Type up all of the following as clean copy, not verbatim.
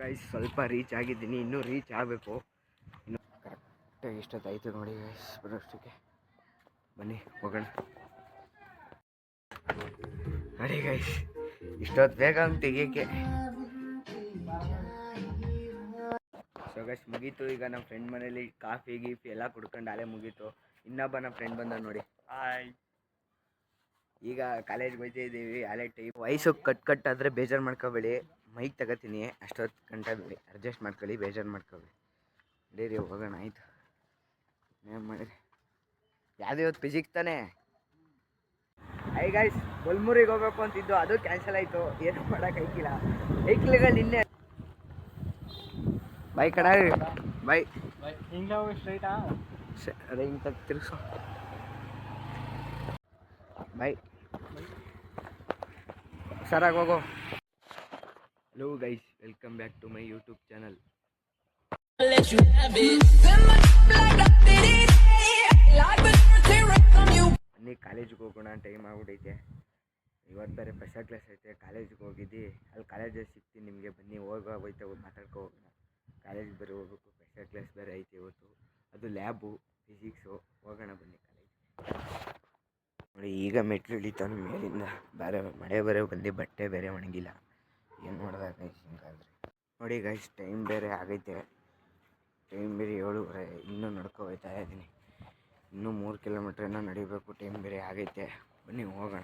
Guys ಸ್ವಲ್ಪ reach ಆಗಿದ್ದೀನಿ, ಇನ್ನೂ ರೀಚ್ ಆಗಬೇಕು. ಇನ್ನು ಕರೆಕ್ಟಾಗಿ ಎಷ್ಟೊತ್ತಾಯಿತು ನೋಡಿ ಗೈಸ್ ಬರೋಷ್ಟಕ್ಕೆ. ಬನ್ನಿ ಹೋಗೋಣ. ನೋಡಿ ಗೈಸ್ ಇಷ್ಟೊತ್ತು ಬೇಗ ಅಂತ ತೆಗಿಯೋಕ್ಕೆ. ಸೊ ಗೈಸ್ ಮುಗೀತು. ಈಗ ನಮ್ಮ ಫ್ರೆಂಡ್ ಮನೇಲಿ ಕಾಫಿ ಗೀಫಿ ಎಲ್ಲ ಕುಡ್ಕೊಂಡು ಅಲ್ಲೇ ಮುಗೀತು. ಇನ್ನೊಬ್ಬ ನಮ್ಮ ಫ್ರೆಂಡ್ ಬಂದ ನೋಡಿ. ಹಾಯ್. ಈಗ ಕಾಲೇಜ್ಗೆ ಹೋಗ್ತಾ ಇದ್ದೀವಿ. ಅಲ್ಲೇ ಟೈಮ್ ವಯಸ್ಸು ಕಟ್ ಆದರೆ ಬೇಜಾರು ಮಾಡ್ಕೋಬೇಡಿ. ಮೈಕ್ ತಗೋತೀನಿ, ಅಷ್ಟೊತ್ತು ಗಂಟೆ ಅಡ್ಜಸ್ಟ್ ಮಾಡ್ಕೊಳ್ಳಿ, ಬೇಜಾರು ಮಾಡ್ಕೋಬೇಡಿ. ಡೇರಿ ಹೋಗೋಣ ಆಯಿತು. ಏನು ಮಾಡಿರಿ ಯಾವುದೇ ಇವತ್ತು ಫಿಸಿಕ್ಸ್ ತಾನೇ. ಐ ಗೈಸ್ ಬಲ್ಮೂರಿಗೆ ಹೋಗ್ಬೇಕು ಅಂತಿದ್ದು, ಅದು ಕ್ಯಾನ್ಸಲ್ ಆಯಿತು. ಏನು ಮಾಡೋಕ್ಕಾಗಿಲ್ಲ. ಐಕ್ಳುಗಳು ನಿನ್ನೆ ಬೈ ಕಡ ಬೈ ಹಿಂಗೆ ಹೋಗಿ ಸ್ಟ್ರೈಟಾ ಅದೇ ಹಿಂಗೆ ತಗ ತಿರ್ಸು ಬೈ ಸರಾಗಿ ಹೋಗೋ. Hello guys, welcome back to my YouTube channel. ಬನ್ನಿ ಕಾಲೇಜಿಗೆ ಹೋಗೋಣ, ಟೈಮ್ ಆಗ್ಬಿಟ್ಟೈತೆ. ಇವತ್ತು ಬೇರೆ ಸ್ಪೆಷಲ್ ಕ್ಲಾಸ್ ಐತೆ. ಕಾಲೇಜಿಗೆ ಹೋಗಿದ್ದು ಅಲ್ಲಿ ಕಾಲೇಜಲ್ಲಿ ಸಿಗ್ತೀನಿ ನಿಮಗೆ. ಬನ್ನಿ ಹೋಯ್ತಾ ಮಾತಾಡ್ಕೊ ಹೋಗೋಣ. ಕಾಲೇಜಿಗೆ ಬೇರೆ ಹೋಗ್ಬೇಕು, ಸ್ಪೆಷಲ್ ಕ್ಲಾಸ್ ಬೇರೆ ಐತೆ ಇವತ್ತು. ಅದು ಲ್ಯಾಬು ಫಿಸಿಕ್ಸು. ಹೋಗೋಣ ಬನ್ನಿ ಕಾಲೇಜ್. ನೋಡಿ ಈಗ ಮೆಟ್ಲು ಇಳಿತಾನೆ ಮೇಲಿಂದ. ಬೇರೆ ಮಳೆ ಬೇರೆ ಬಂದು ಬಟ್ಟೆ ಬೇರೆ ಒಣಗಿಲ್ಲ. ಏನು ಮಾಡೋದಾಗ ಹಿಂಗಾದ್ರೆ ನೋಡಿ ಗೈಸ್, ಟೈಮ್ ಬೇರೆ ಆಗೈತೆ. ಟೈಮ್ ಬೇರೆ 7:30. ಇನ್ನೂ ನಡ್ಕೊ ಹೋಗ್ತಾ ಇದ್ದೀನಿ. ಇನ್ನೂ 3 ಕಿಲೋಮೀಟ್ರ್ ಏನೋ ನಡಿಬೇಕು. ಟೈಮ್ ಬೇರೆ ಆಗೈತೆ. ಬನ್ನಿ ಹೋಗೋಣ,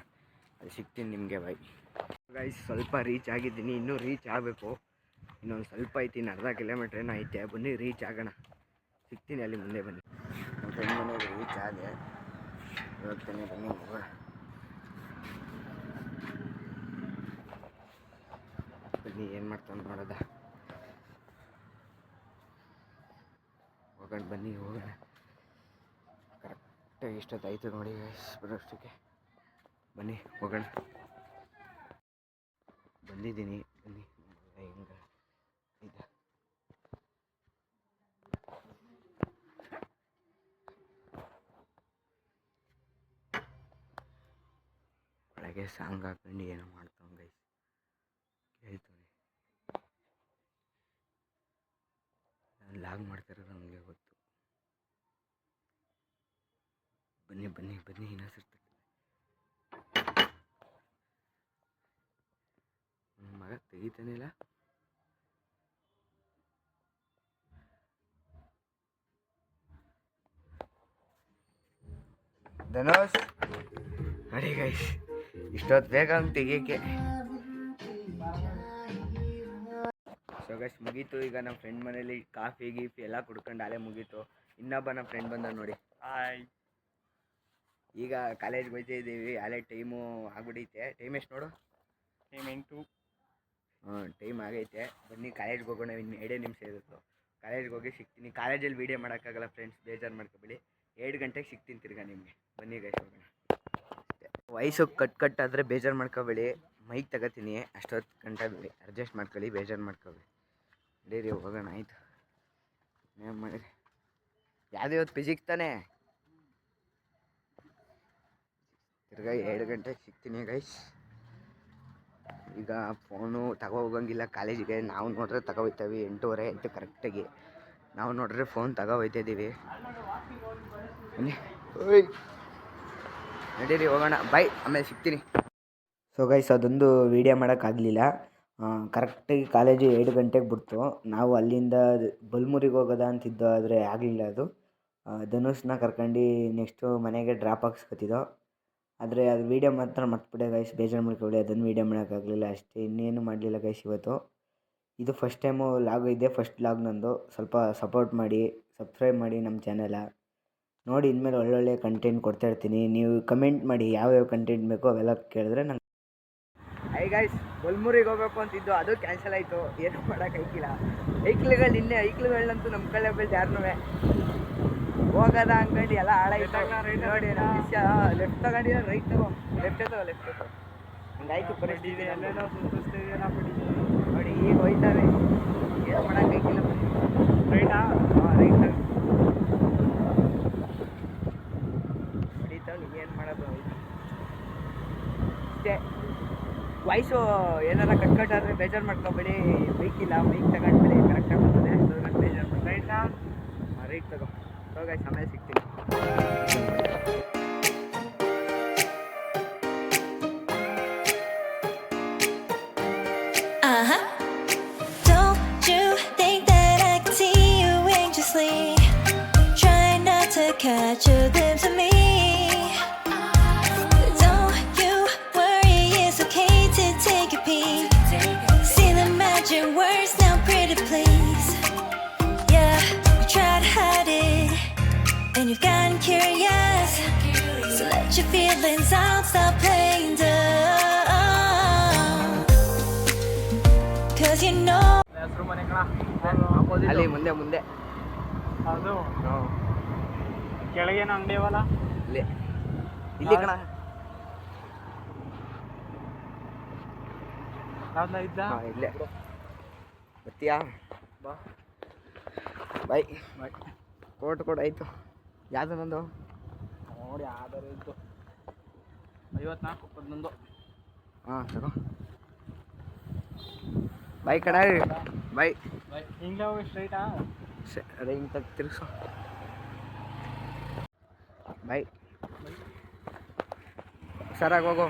ಅಲ್ಲಿ ಸಿಗ್ತೀನಿ ನಿಮಗೆ. ಬೈ ಗೈಸ್ ಸ್ವಲ್ಪ ರೀಚ್ ಆಗಿದ್ದೀನಿ, ಇನ್ನೂ ರೀಚ್ ಆಗಬೇಕು. ಇನ್ನೊಂದು ಸ್ವಲ್ಪ ಐತಿ, ಅರ್ಧ ಕಿಲೋಮೀಟ್ರ್ ಏನೋ ಐತೆ. ಬನ್ನಿ ರೀಚ್ ಆಗೋಣ, ಸಿಗ್ತೀನಿ ಅಲ್ಲಿ ಮುಂದೆ. ಬನ್ನಿ ನಮ್ಮ ಫ್ರೆಂಡ್ ಮನೆಗೆ ರೀಚ್ ಆದೆ, ಹೋಗ್ತಾನೆ. ಬನ್ನಿ ಹೋಗೋಣ. ಬನ್ನಿ ಏನು ಮಾಡ್ತಾನೆ ನೋಡೋದ. ಹೋಗೋಣ ಬನ್ನಿ ಹೋಗೋಣ. ಕರೆಕ್ಟಾಗಿ ಎಷ್ಟೊತ್ತಾಯಿತು ನೋಡಿ ಬರೋಷ್ಟಕ್ಕೆ. ಬನ್ನಿ ಹೋಗೋಣ. ಬಂದಿದ್ದೀನಿ ಬನ್ನಿ. ಹೆಂಗೆ ಇದೆ ಒಳಗೆ ಸಾಂಗ್ ಹಾಕೊಂಡು ಏನೋ ಮಾಡ್ತಾವ ಗೈಸ್, ಕೇಳ್ತಾನೆ. ನಾನು ಲಾಗ್ ಮಾಡ್ತಿರೋದು ನಮಗೆ ಗೊತ್ತು. ಬನ್ನಿ ಬನ್ನಿ ಬನ್ನಿ, ಇನ್ನೊಂದ್ಸರ್ತಿ ಮಗ ತೆಗಿತಾನಿಲ್ಲ. ಧನುಷ್ ನೋಡಿ ಗೈಸ್ ಇಷ್ಟೊತ್ತು ಬೇಗ ಅಂತ ತೆಗಿಯೋಕ್ಕೆ. ಸೊ ಗೈಸ್ ಮುಗೀತು. ಈಗ ನಮ್ಮ ಫ್ರೆಂಡ್ ಮನೇಲಿ ಕಾಫಿ ಗೀಫಿ ಎಲ್ಲ ಕುಡ್ಕೊಂಡು ಅಲ್ಲೇ ಮುಗೀತು. ಇನ್ನೊಬ್ಬ ನಮ್ಮ ಫ್ರೆಂಡ್ ಬಂದ ನೋಡಿ. ಹಾಯ್. ಈಗ ಕಾಲೇಜ್ಗೆ ಹೋಗ್ತಾ ಇದ್ದೀವಿ. ಅಲ್ಲೇ ಟೈಮು ಆಗ್ಬಿಟ್ಟೈತೆ. ಟೈಮ್ ಎಷ್ಟು ನೋಡು? ಟೈಮ್ 8. ಟೈಮ್ ಆಗೈತೆ. ಬನ್ನಿ ಕಾಲೇಜ್ಗೆ ಹೋಗೋಣ. ಇನ್ನು 2 ನಿಮಿಷ ಇರುತ್ತೆ. ಕಾಲೇಜ್ಗೆ ಹೋಗಿ ಸಿಗ್ತೀನಿ. ಕಾಲೇಜಲ್ಲಿ ವೀಡಿಯೋ ಮಾಡೋಕ್ಕಾಗಲ್ಲ ಫ್ರೆಂಡ್ಸ್, ಬೇಜಾರು ಮಾಡ್ಕೊಬೇಡಿ. 2 ಗಂಟೆಗೆ ಸಿಗ್ತೀನಿ ತಿರ್ಗಾ ನಿಮಗೆ. ಬನ್ನಿ ಗೈಸ್ ಹೋಗೋಣ. ವಯಸ್ಸು ಕಟ್ ಆದರೆ ಬೇಜಾರು ಮಾಡ್ಕೋಬೇಡಿ. ಮೈಕ್ ತಗೋತೀನಿ, ಅಷ್ಟೊತ್ತು ಗಂಟೆ ಅಡ್ಜಸ್ಟ್ ಮಾಡ್ಕೊಳ್ಳಿ, ಬೇಜಾರು ಮಾಡ್ಕೋಬೇಡಿ. ಡೇರಿ ಹೋಗೋಣ ಆಯಿತು. ಏನು ಮಾಡಿರಿ ಯಾವುದೇ ಇವತ್ತು ಫಿಸಿಕ್ಸ್ ತಾನೇ. ತಿರ್ಗಾ 2 ಗಂಟೆಗೆ ಸಿಗ್ತೀನಿ ಗೈಸ್. ಈಗ ಫೋನು ತಗೋ ಹೋಗಂಗಿಲ್ಲ ಕಾಲೇಜಿಗೆ. ನಾವು ನೋಡ್ರೆ ತಗೋ ಹೋಗ್ತೀವಿ. 8:30 ಆಯಿತು ಕರೆಕ್ಟಾಗಿ. ನಾವು ನೋಡ್ರೆ ಫೋನ್ ತಗೋ ಹೋಗ್ತಾಯಿದ್ದೀವಿ. ನಡೀರಿ ಹೋಗೋಣ. ಬೈ, ಆಮೇಲೆ ಸಿಗ್ತೀನಿ. ಸೊ ಗೈಸ್ ಅದೊಂದು ವೀಡಿಯೋ ಮಾಡೋಕ್ಕಾಗಲಿಲ್ಲ. ಕರೆಕ್ಟಾಗಿ ಕಾಲೇಜು 2 ಗಂಟೆಗೆ ಬಿಡ್ತು. ನಾವು ಅಲ್ಲಿಂದ ಬಲ್ಮೂರಿಗೆ ಹೋಗೋದ ಅಂತಿದ್ದು, ಆದರೆ ಆಗಲಿಲ್ಲ. ಅದು ಧನುಷ್ನ ಕರ್ಕೊಂಡು ನೆಕ್ಸ್ಟು ಮನೆಗೆ ಡ್ರಾಪ್ ಹಾಕ್ಸ್ಕೊತಿದ್ದೋ. ಆದರೆ ಅದು ವೀಡಿಯೋ ಮಾತ್ರ ಮರ್ತ್ಬಿಟ್ಟೆ ಗೈಸ್, ಬೇಜಾರು ಮಾಡ್ಕೊಳ್ಳಿ. ಅದನ್ನು ವೀಡಿಯೋ ಮಾಡೋಕ್ಕಾಗಲಿಲ್ಲ ಅಷ್ಟೇ, ಇನ್ನೇನು ಮಾಡಲಿಲ್ಲ ಗೈಸ್. ಇವತ್ತು ಇದು ಫಸ್ಟ್ ಟೈಮು ಲಾಗ್ ಇದೆ, ಫಸ್ಟ್ ಲಾಗ್ ನಂದು. ಸ್ವಲ್ಪ ಸಪೋರ್ಟ್ ಮಾಡಿ, ಸಬ್ಸ್ಕ್ರೈಬ್ ಮಾಡಿ ನಮ್ಮ ಚಾನಲ ನೋಡಿ. ಇನ್ಮೇಲೆ ಒಳ್ಳೊಳ್ಳೆ ಕಂಟೆಂಟ್ ಕೊಡ್ತಾಯಿರ್ತೀನಿ. ನೀವು ಕಮೆಂಟ್ ಮಾಡಿ ಯಾವ್ಯಾವ ಕಂಟೆಂಟ್ ಬೇಕೋ ಅವೆಲ್ಲ ಕೇಳಿದ್ರೆ ನಂಗೆ. ಐ ಗೈಸ್ ಬಲ್ಮೂರಿಗೆ ಹೋಗ್ಬೇಕು ಅಂತಿದ್ದು, ಅದು ಕ್ಯಾನ್ಸಲ್ ಆಯಿತು. ಏನು ಮಾಡೋಕ್ಕಾಗಿಲ್ಲ. ಐಕ್ಳುಗಳನ್ನಂತೂ ನಮ್ಮ ಕಡೆ ಬೆಳೆದು ಯಾರನ್ನೂ ಹೋಗೋದ ಅಂದ್ಕೊಂಡು ಎಲ್ಲ ಹಾಳಾಯ್ತು ನೋಡಿ. ನಮ್ಮ ವಿಷಯ ಲೆಫ್ಟ್ ತಗೊಂಡಿದ್ರೆ ರೈಟ್ ತಗೋ, ಲೆಫ್ಟ್ ತಗೋ ಹಂಗಾಯ್ತು ಪರಿಸ್ಥಿತಿ. ಎಲ್ಲೇನೋ ನೋಡಿ ಈಗ ಹೋಯ್ತಾವೆ. ಏನು ಮಾಡೋಕ್ಕಾಗಿಲ್ಲ. ರೈಟಾ? ರೈಟ್ ಹೊಡಿತಾವೆ. ಏನು ಮಾಡೋದು ಅಷ್ಟೇ. ವಾಯ್ಸು ಏನಾರ ಕಟ್ಟಾದರೆ ಬೇಜಾರು ಮಾಡ್ಕೊಬೇಡಿ. ಬೈಕ್ ಇಲ್ಲ ಮೈಕ್ ತಗೊಂಡ್ಮೇಲೆ ಕರೆಕ್ಟಾಗಿ ಬರ್ತದೆ ರೈಟಾ ರೈಟ್ ತಗೋ ಹೋಗಿ ಸಮಯ ಸಿಗ್ತೀನಿ. Don't you think that I can see you anxiously trying not to catch a glimpse of me? Don't you worry, it's okay to take a peek. See the magic words now, pretty please. Yeah, you try to hide it and you've gotten curious, so let your feelings out, stop playing dumb. Cause you know ಹೆಸರು ಮನೆ ಕಣ ಅಲ್ಲಿ ಮುಂದೆ ಮುಂದೆ ಅದು ಕೆಳಗೇನು ಅಂಗಡಿ ಅವಲ್ಲ ಇಲ್ಲಿ ಇಲ್ಲಿ ಕಣ ಯಾವ್ದು ಇದ್ದ ಇಲ್ಲೇ ಬರ್ತೀಯಾ ಬಾ ಬೈ ಬಾಯ್ ಕೋಟ್ ಕೂಡ ಆಯಿತು ಯಾವುದು ನಂದು ನೋಡಿ ಯಾವ್ದಾರು ಇತ್ತು 54 11 ಹಾಂ ತಗೋ ಬೈ ಕಡ ಬೈ ಬಾಯ್ ಹಿಂಗೆ ಹೋಗಿ ಸ್ಟ್ರೈಟಾ ಅದೇ ಹಿಂಗೆ ತಗ ತಿರ್ಸು ಬೈ ಸರಾಗಿ ಹೋಗು.